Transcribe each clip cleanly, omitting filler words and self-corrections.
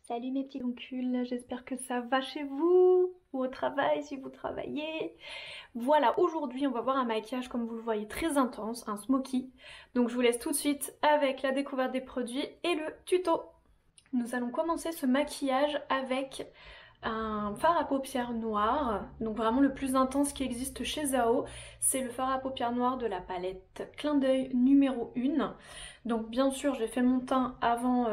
Salut mes petits roncules, j'espère que ça va chez vous ou au travail si vous travaillez. Voilà, aujourd'hui on va voir un maquillage comme vous le voyez très intense, un smoky. Donc je vous laisse tout de suite avec la découverte des produits et le tuto. Nous allons commencer ce maquillage avec un fard à paupières noir, donc vraiment le plus intense qui existe chez Zao, c'est le fard à paupières noir de la palette Clin d'œil numéro 1. Donc bien sûr j'ai fait mon teint avant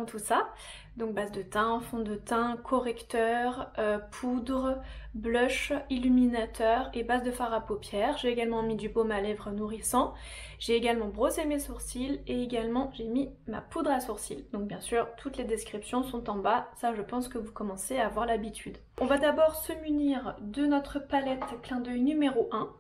tout ça, donc base de teint, fond de teint, correcteur, poudre, blush, illuminateur et base de fard à paupières. J'ai également mis du baume à lèvres nourrissant, j'ai également brossé mes sourcils et également j'ai mis ma poudre à sourcils. Donc bien sûr toutes les descriptions sont en bas, ça je pense que vous commencez à avoir l'habitude. On va d'abord se munir de notre palette Clin d'œil numéro 1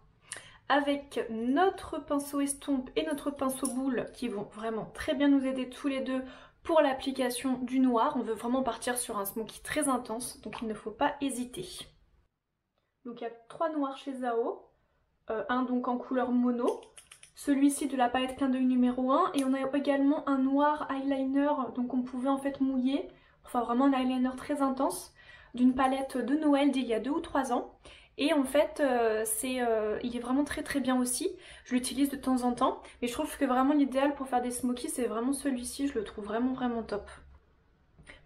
avec notre pinceau estompe et notre pinceau boule qui vont vraiment très bien nous aider tous les deux pour l'application du noir. On veut vraiment partir sur un smoky très intense, donc il ne faut pas hésiter. Donc il y a 3 noirs chez Zao, un donc en couleur mono, celui-ci de la palette Clin d'œil numéro 1, et on a également un noir eyeliner, donc on pouvait en fait mouiller, enfin vraiment un eyeliner très intense, d'une palette de Noël d'il y a 2 ou 3 ans. Et en fait, il est vraiment très très bien aussi, je l'utilise de temps en temps, mais je trouve que vraiment l'idéal pour faire des smokies, c'est vraiment celui-ci, je le trouve vraiment top.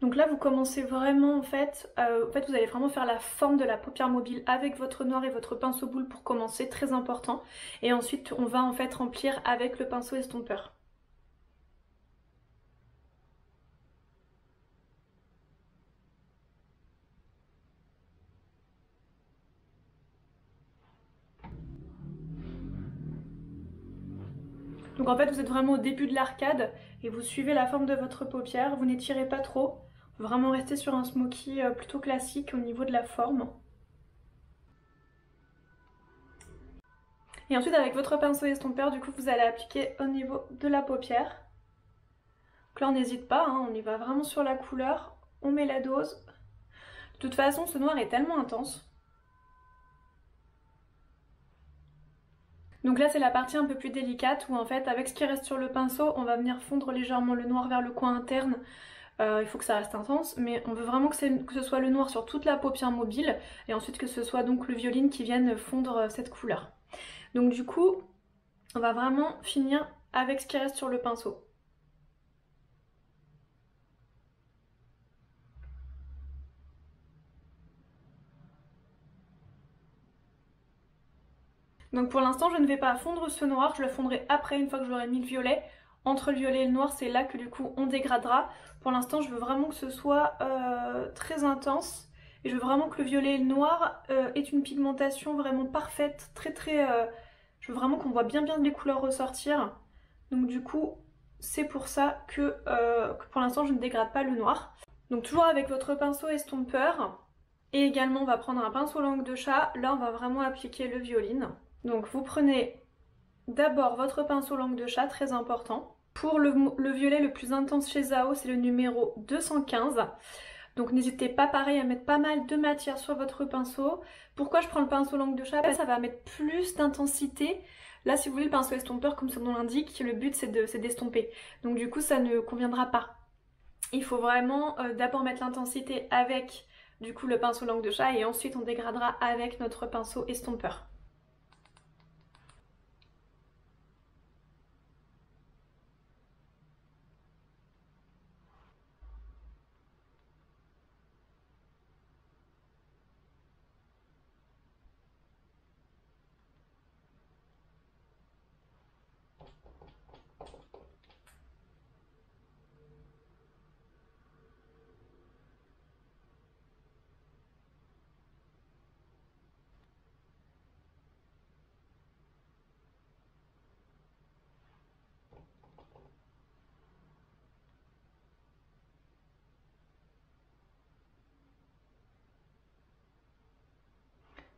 Donc là vous commencez vraiment vous allez vraiment faire la forme de la paupière mobile avec votre noir et votre pinceau boule pour commencer, très important. Et ensuite on va en fait remplir avec le pinceau estompeur. Donc en fait vous êtes vraiment au début de l'arcade et vous suivez la forme de votre paupière, vous n'étirez pas trop. Vraiment rester sur un smoky plutôt classique au niveau de la forme. Et ensuite avec votre pinceau estompeur, du coup vous allez appliquer au niveau de la paupière. Donc là on n'hésite pas, hein, on y va vraiment sur la couleur, on met la dose. De toute façon ce noir est tellement intense. Donc là c'est la partie un peu plus délicate où en fait avec ce qui reste sur le pinceau on va venir fondre légèrement le noir vers le coin interne. Il faut que ça reste intense, mais on veut vraiment que ce soit le noir sur toute la paupière mobile et ensuite que ce soit donc le violine qui vienne fondre cette couleur. Donc du coup on va vraiment finir avec ce qui reste sur le pinceau. Donc pour l'instant je ne vais pas fondre ce noir, je le fondrai après une fois que j'aurai mis le violet. Entre le violet et le noir c'est là que du coup on dégradera. Pour l'instant je veux vraiment que ce soit très intense. Et je veux vraiment que le violet et le noir aient une pigmentation vraiment parfaite, je veux vraiment qu'on voit bien les couleurs ressortir. Donc du coup c'est pour ça que pour l'instant je ne dégrade pas le noir. Donc toujours avec votre pinceau estompeur. Et également on va prendre un pinceau langue de chat, là on va vraiment appliquer le violine. Donc vous prenez d'abord votre pinceau langue de chat, très important. Pour le violet le plus intense chez Zao, c'est le numéro 215. Donc n'hésitez pas pareil à mettre pas mal de matière sur votre pinceau. Pourquoi je prends le pinceau langue de chat? Ça va mettre plus d'intensité. Là si vous voulez le pinceau estompeur, comme son nom l'indique, le but c'est d'estomper. Donc du coup ça ne conviendra pas. Il faut vraiment d'abord mettre l'intensité avec du coup le pinceau langue de chat et ensuite on dégradera avec notre pinceau estompeur.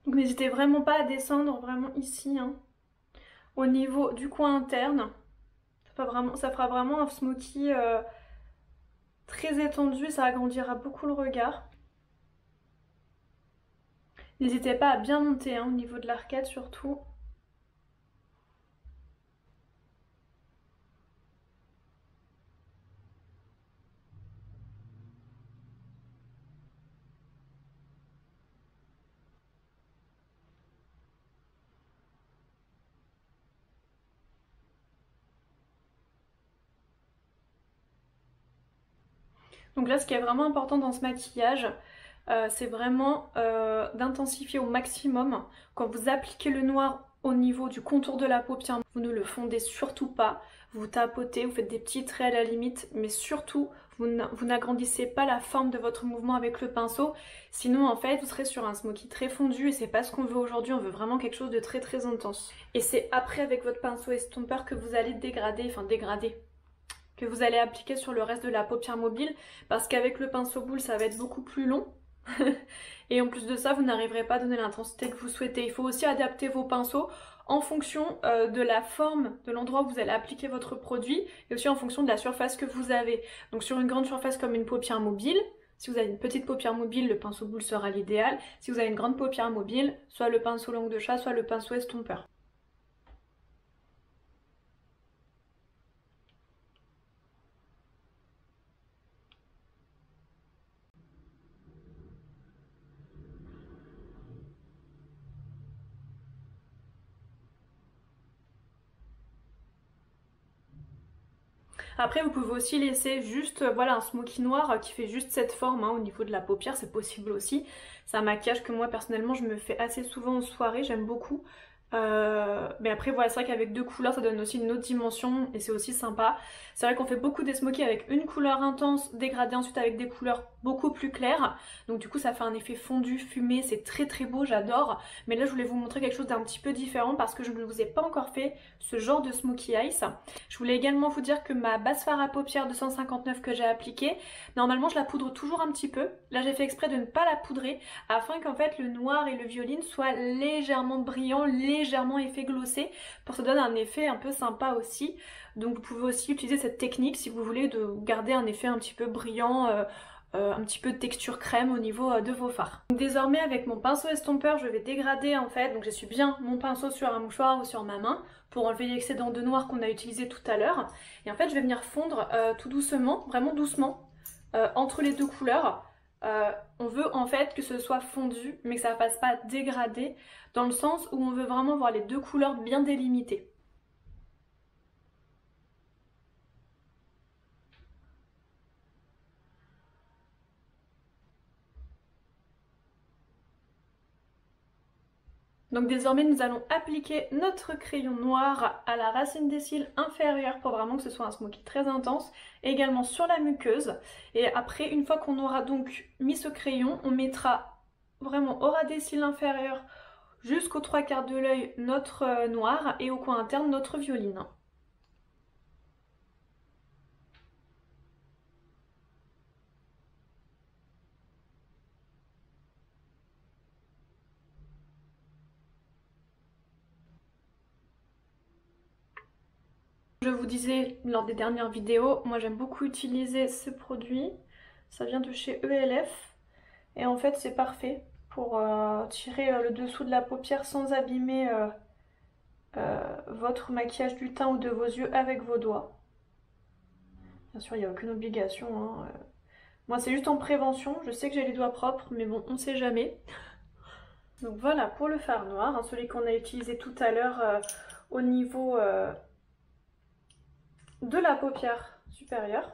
Donc n'hésitez vraiment pas à descendre vraiment ici, hein, au niveau du coin interne. Ça fera vraiment un smoky très étendu, ça agrandira beaucoup le regard. N'hésitez pas à bien monter hein, au niveau de l'arcade surtout. Donc là, ce qui est vraiment important dans ce maquillage, c'est vraiment d'intensifier au maximum. Quand vous appliquez le noir au niveau du contour de la paupière, vous ne le fondez surtout pas. Vous tapotez, vous faites des petits traits à la limite, mais surtout, vous n'agrandissez pas la forme de votre mouvement avec le pinceau. Sinon, en fait, vous serez sur un smoky très fondu et c'est pas ce qu'on veut aujourd'hui. On veut vraiment quelque chose de très très intense. Et c'est après, avec votre pinceau estompeur, que vous allez dégrader, que vous allez appliquer sur le reste de la paupière mobile, parce qu'avec le pinceau boule, ça va être beaucoup plus long. Et en plus de ça, vous n'arriverez pas à donner l'intensité que vous souhaitez. Il faut aussi adapter vos pinceaux en fonction de la forme, de l'endroit où vous allez appliquer votre produit, et aussi en fonction de la surface que vous avez. Donc sur une grande surface comme une paupière mobile, si vous avez une petite paupière mobile, le pinceau boule sera l'idéal. Si vous avez une grande paupière mobile, soit le pinceau langue de chat, soit le pinceau estompeur. Après, vous pouvez aussi laisser juste voilà, un smoky noir qui fait juste cette forme au niveau de la paupière, c'est possible aussi. C'est un maquillage que moi personnellement je me fais assez souvent en soirée, j'aime beaucoup. Mais après voilà, c'est vrai qu'avec deux couleurs ça donne aussi une autre dimension et c'est aussi sympa. C'est vrai qu'on fait beaucoup des smokies avec une couleur intense dégradée ensuite avec des couleurs beaucoup plus claires. Donc du coup ça fait un effet fondu, fumé, c'est très très beau, j'adore. Mais là je voulais vous montrer quelque chose d'un petit peu différent parce que je ne vous ai pas encore fait ce genre de smoky eyes. Je voulais également vous dire que ma base fard à paupières 259 que j'ai appliquée, normalement je la poudre toujours un petit peu. Là j'ai fait exprès de ne pas la poudrer afin qu'en fait le noir et le violine soient légèrement brillants, légèrement effet glossé pour que ça donne un effet un peu sympa aussi. Donc vous pouvez aussi utiliser cette technique si vous voulez de garder un effet un petit peu brillant, un petit peu de texture crème au niveau de vos fards. Donc, désormais avec mon pinceau estompeur je vais dégrader en fait, donc j'essuie bien mon pinceau sur un mouchoir ou sur ma main pour enlever l'excédent de noir qu'on a utilisé tout à l'heure. Et en fait je vais venir fondre tout doucement, vraiment doucement, entre les deux couleurs. On veut en fait que ce soit fondu mais que ça ne fasse pas dégrader, dans le sens où on veut vraiment voir les deux couleurs bien délimitées. Donc désormais nous allons appliquer notre crayon noir à la racine des cils inférieure pour vraiment que ce soit un smoky très intense, et également sur la muqueuse. Et après, une fois qu'on aura donc mis ce crayon, on mettra vraiment au ras des cils inférieurs jusqu'aux 3/4 de l'œil notre noir et au coin interne notre violine. Je vous disais lors des dernières vidéos, moi j'aime beaucoup utiliser ce produit. Ça vient de chez ELF et en fait c'est parfait pour tirer le dessous de la paupière sans abîmer votre maquillage du teint ou de vos yeux avec vos doigts. Bien sûr il n'y a aucune obligation. Moi c'est juste en prévention, je sais que j'ai les doigts propres mais bon on ne sait jamais. Donc voilà pour le fard noir, celui qu'on a utilisé tout à l'heure au niveau de la paupière supérieure.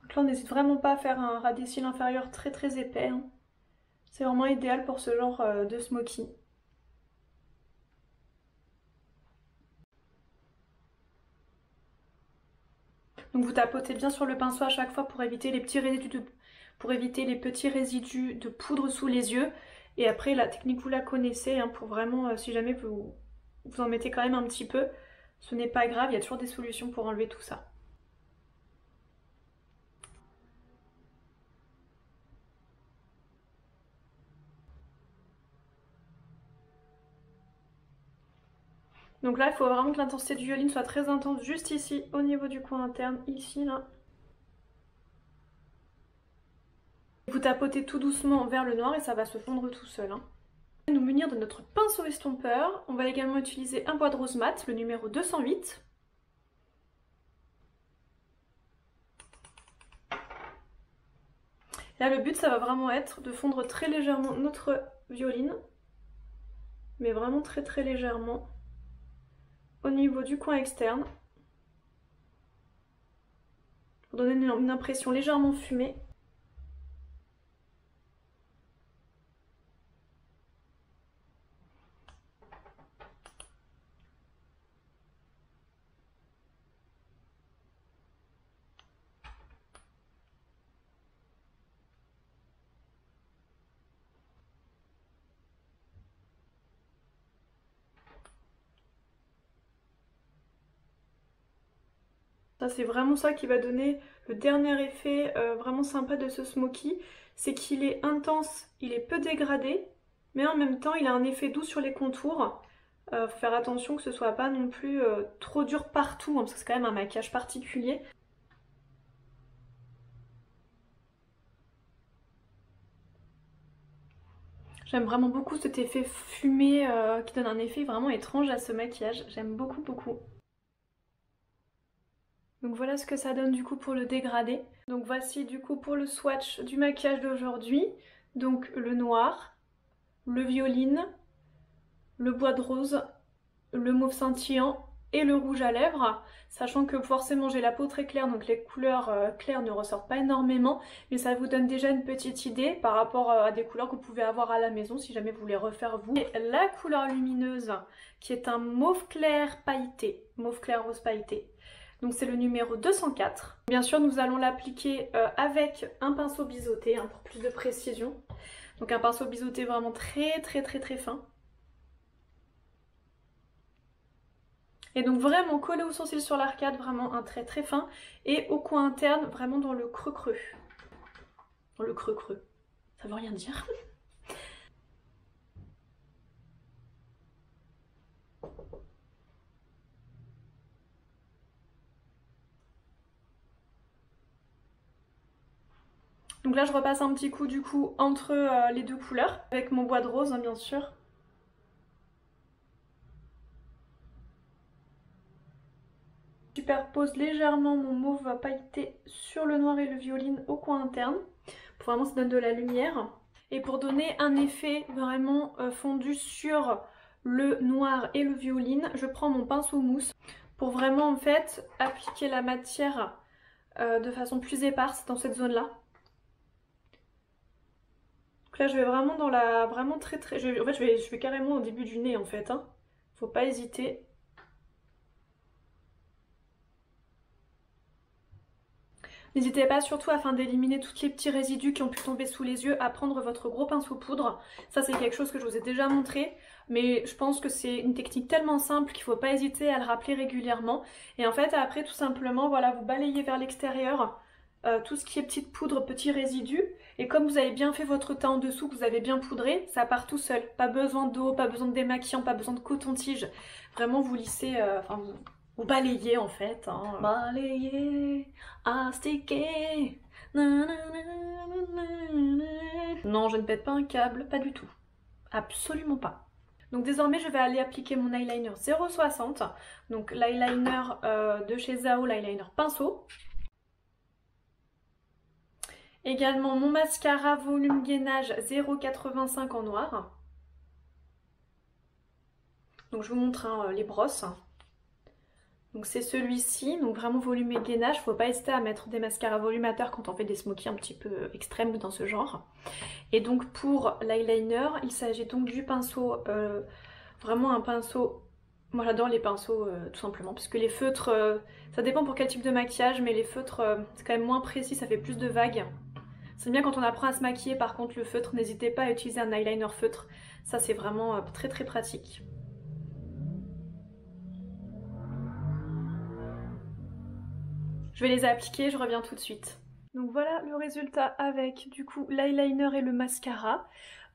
Donc là on n'hésite vraiment pas à faire un ras des cils inférieur très très épais. C'est vraiment idéal pour ce genre de smoky. Donc vous tapotez bien sur le pinceau à chaque fois pour éviter les petits résidus de poudre sous les yeux. Et après la technique vous la connaissez pour vraiment si jamais vous en mettez quand même un petit peu, ce n'est pas grave, il y a toujours des solutions pour enlever tout ça. Donc là il faut vraiment que l'intensité du violine soit très intense juste ici au niveau du coin interne, ici là. Vous tapotez tout doucement vers le noir et ça va se fondre tout seul. Nous munir de notre pinceau estompeur, on va également utiliser un bois de rose mat, le numéro 208. Là le but ça va vraiment être de fondre très légèrement notre violine, mais vraiment très très légèrement au niveau du coin externe. pour donner une impression légèrement fumée. Ça c'est vraiment ça qui va donner le dernier effet vraiment sympa de ce smoky, c'est qu'il est intense, il est peu dégradé, mais en même temps il a un effet doux sur les contours. Faut faire attention que ce soit pas non plus trop dur partout, hein, parce que c'est quand même un maquillage particulier. J'aime vraiment beaucoup cet effet fumé qui donne un effet vraiment étrange à ce maquillage, j'aime beaucoup beaucoup. Donc voilà ce que ça donne du coup pour le dégradé. Donc voici du coup pour le swatch du maquillage d'aujourd'hui. Donc le noir, le violine, le bois de rose, le mauve scintillant et le rouge à lèvres. Sachant que forcément j'ai la peau très claire, donc les couleurs claires ne ressortent pas énormément. Mais ça vous donne déjà une petite idée par rapport à des couleurs que vous pouvez avoir à la maison si jamais vous voulez refaire vous. Et la couleur lumineuse qui est un mauve clair pailleté, mauve clair rose pailleté. Donc c'est le numéro 204. Bien sûr nous allons l'appliquer avec un pinceau biseauté hein, pour plus de précision. Donc un pinceau biseauté vraiment très fin. Et donc vraiment coller au sourcil sur l'arcade, vraiment un trait très fin. Et au coin interne, vraiment dans le creux. Dans le creux. Ça veut rien dire. Donc là je repasse un petit coup du coup entre les deux couleurs, avec mon bois de rose hein, bien sûr. Je superpose légèrement mon mauve pailleté sur le noir et le violine au coin interne, pour vraiment ça donne de la lumière. Et pour donner un effet vraiment fondu sur le noir et le violine, je prends mon pinceau mousse pour vraiment en fait appliquer la matière de façon plus éparse dans cette zone là. Donc là je vais vraiment dans la... vraiment très... En fait je vais carrément au début du nez en fait, hein. Faut pas hésiter. N'hésitez pas surtout afin d'éliminer tous les petits résidus qui ont pu tomber sous les yeux à prendre votre gros pinceau poudre. Ça c'est quelque chose que je vous ai déjà montré, mais je pense que c'est une technique tellement simple qu'il ne faut pas hésiter à le rappeler régulièrement. Et en fait après tout simplement voilà vous balayez vers l'extérieur tout ce qui est petite poudre, petits résidus. Et comme vous avez bien fait votre teint en dessous, que vous avez bien poudré, ça part tout seul. Pas besoin d'eau, pas besoin de démaquillant, pas besoin de coton-tige. Vraiment vous lissez, vous balayez en fait. Hein. Balayer, astiquer. Non, je ne pète pas un câble, pas du tout. Absolument pas. Donc désormais je vais aller appliquer mon eyeliner 0,60. Donc l'eyeliner de chez Zao, l'eyeliner pinceau. Également mon mascara volume gainage 0,85 en noir. Donc je vous montre hein, les brosses. Donc c'est celui-ci, donc vraiment volume et gainage. Faut pas hésiter à mettre des mascaras volumateurs quand on fait des smokies un petit peu extrêmes dans ce genre. Et donc pour l'eyeliner, il s'agit donc du pinceau, vraiment un pinceau... Moi j'adore les pinceaux tout simplement, parce que les feutres, ça dépend pour quel type de maquillage, mais les feutres c'est quand même moins précis, ça fait plus de vagues. C'est bien quand on apprend à se maquiller, par contre le feutre, n'hésitez pas à utiliser un eyeliner feutre. Ça c'est vraiment très pratique. Je vais les appliquer, je reviens tout de suite. Donc voilà le résultat avec du coup l'eyeliner et le mascara.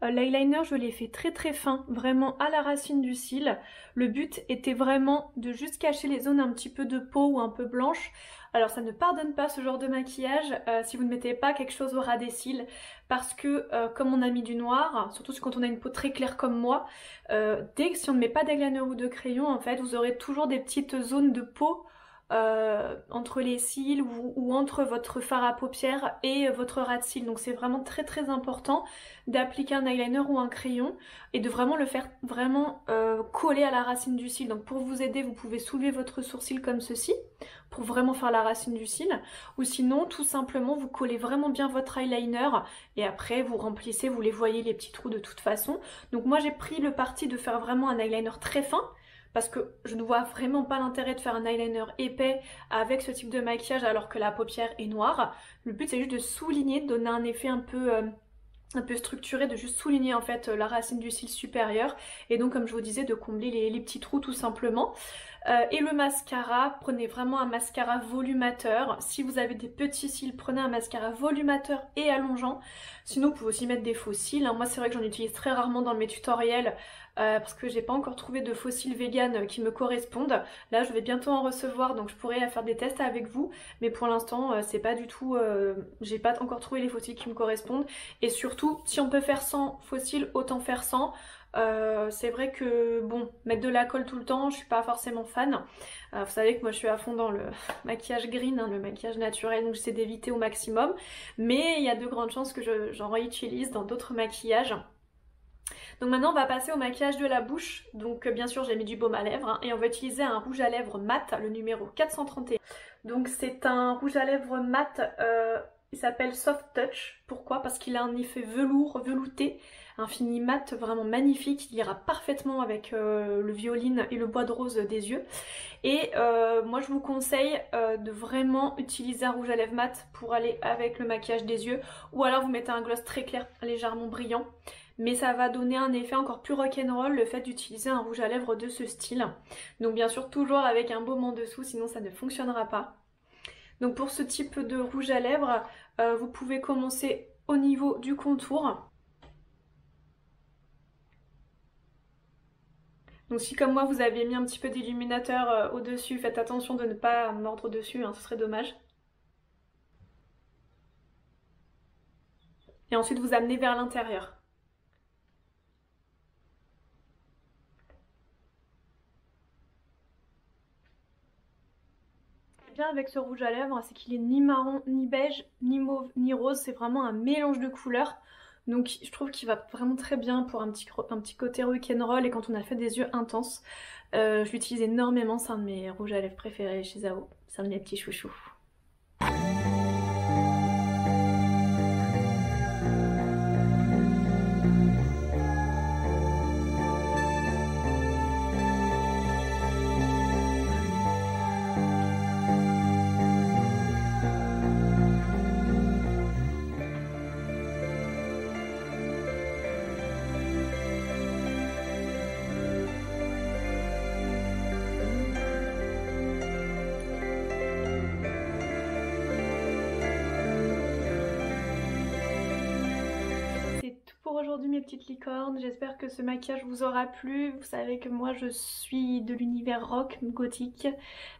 L'eyeliner je l'ai fait très fin, vraiment à la racine du cil. Le but était vraiment de juste cacher les zones un petit peu de peau ou un peu blanches. Alors ça ne pardonne pas ce genre de maquillage si vous ne mettez pas quelque chose au ras des cils, parce que comme on a mis du noir, surtout quand on a une peau très claire comme moi, si on ne met pas d'eyeliner ou de crayon en fait vous aurez toujours des petites zones de peau entre les cils ou entre votre fard à paupières et votre ras de cils. Donc c'est vraiment très très important d'appliquer un eyeliner ou un crayon et de vraiment le faire vraiment coller à la racine du cil. Donc pour vous aider, vous pouvez soulever votre sourcil comme ceci pour vraiment faire la racine du cil, ou sinon tout simplement vous collez vraiment bien votre eyeliner et après vous remplissez, vous les voyez les petits trous de toute façon. Donc moi j'ai pris le parti de faire vraiment un eyeliner très fin parce que je ne vois vraiment pas l'intérêt de faire un eyeliner épais avec ce type de maquillage alors que la paupière est noire. Le but c'est juste de souligner, de donner un effet un peu structuré, de juste souligner en fait la racine du cil supérieur et donc comme je vous disais de combler les petits trous tout simplement. Et le mascara, prenez vraiment un mascara volumateur. Si vous avez des petits cils, prenez un mascara volumateur et allongeant. Sinon vous pouvez aussi mettre des faux cils, hein. Moi c'est vrai que j'en utilise très rarement dans mes tutoriels parce que j'ai pas encore trouvé de faux cils vegan qui me correspondent. Là je vais bientôt en recevoir donc je pourrais faire des tests avec vous, mais pour l'instant c'est pas du tout, j'ai pas encore trouvé les faux cils qui me correspondent. Et surtout si on peut faire sans faux cils, autant faire sans. C'est vrai que bon, mettre de la colle tout le temps, je suis pas forcément fan. Vous savez que moi je suis à fond dans le maquillage green, hein, le maquillage naturel, donc j'essaie d'éviter au maximum. Mais il y a de grandes chances que j'en réutilise dans d'autres maquillages. Donc maintenant on va passer au maquillage de la bouche. Donc bien sûr j'ai mis du baume à lèvres hein, et on va utiliser un rouge à lèvres mat, le numéro 431. Donc c'est un rouge à lèvres mat, il s'appelle Soft Touch. Pourquoi? Parce qu'il a un effet velours, velouté, un fini mat vraiment magnifique, il ira parfaitement avec le violine et le bois de rose des yeux. Et moi je vous conseille de vraiment utiliser un rouge à lèvres mat pour aller avec le maquillage des yeux, ou alors vous mettez un gloss très clair, légèrement brillant. Mais ça va donner un effet encore plus rock'n'roll le fait d'utiliser un rouge à lèvres de ce style. Donc bien sûr toujours avec un baume en dessous, sinon ça ne fonctionnera pas. Donc pour ce type de rouge à lèvres, vous pouvez commencer au niveau du contour. Donc si comme moi vous avez mis un petit peu d'illuminateur au-dessus, faites attention de ne pas mordre dessus, hein, ce serait dommage. Et ensuite vous amenez vers l'intérieur. Bien avec ce rouge à lèvres, c'est qu'il est ni marron, ni beige, ni mauve, ni rose, c'est vraiment un mélange de couleurs. Donc je trouve qu'il va vraiment très bien pour un petit côté rock'n'roll et quand on a fait des yeux intenses. Je l'utilise énormément, c'est un de mes rouges à lèvres préférés chez Zao, c'est un de mes petits chouchous. Pour aujourd'hui mes petites licornes, j'espère que ce maquillage vous aura plu. Vous savez que moi je suis de l'univers rock, gothique,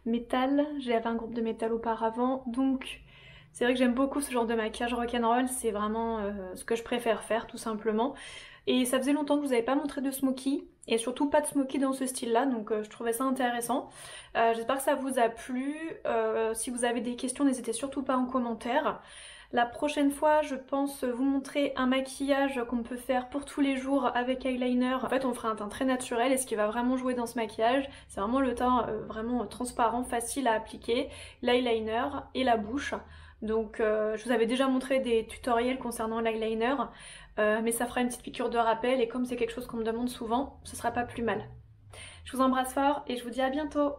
métal, j'avais un groupe de métal auparavant, donc c'est vrai que j'aime beaucoup ce genre de maquillage rock'n'roll, c'est vraiment ce que je préfère faire tout simplement. Et ça faisait longtemps que je vous avais pas montré de smoky, et surtout pas de smoky dans ce style là, donc je trouvais ça intéressant. J'espère que ça vous a plu, si vous avez des questions n'hésitez surtout pas en commentaire. La prochaine fois, je pense vous montrer un maquillage qu'on peut faire pour tous les jours avec eyeliner. En fait, on fera un teint très naturel et ce qui va vraiment jouer dans ce maquillage, c'est vraiment le teint vraiment transparent, facile à appliquer, l'eyeliner et la bouche. Donc je vous avais déjà montré des tutoriels concernant l'eyeliner, mais ça fera une petite piqûre de rappel et comme c'est quelque chose qu'on me demande souvent, ce sera pas plus mal. Je vous embrasse fort et je vous dis à bientôt.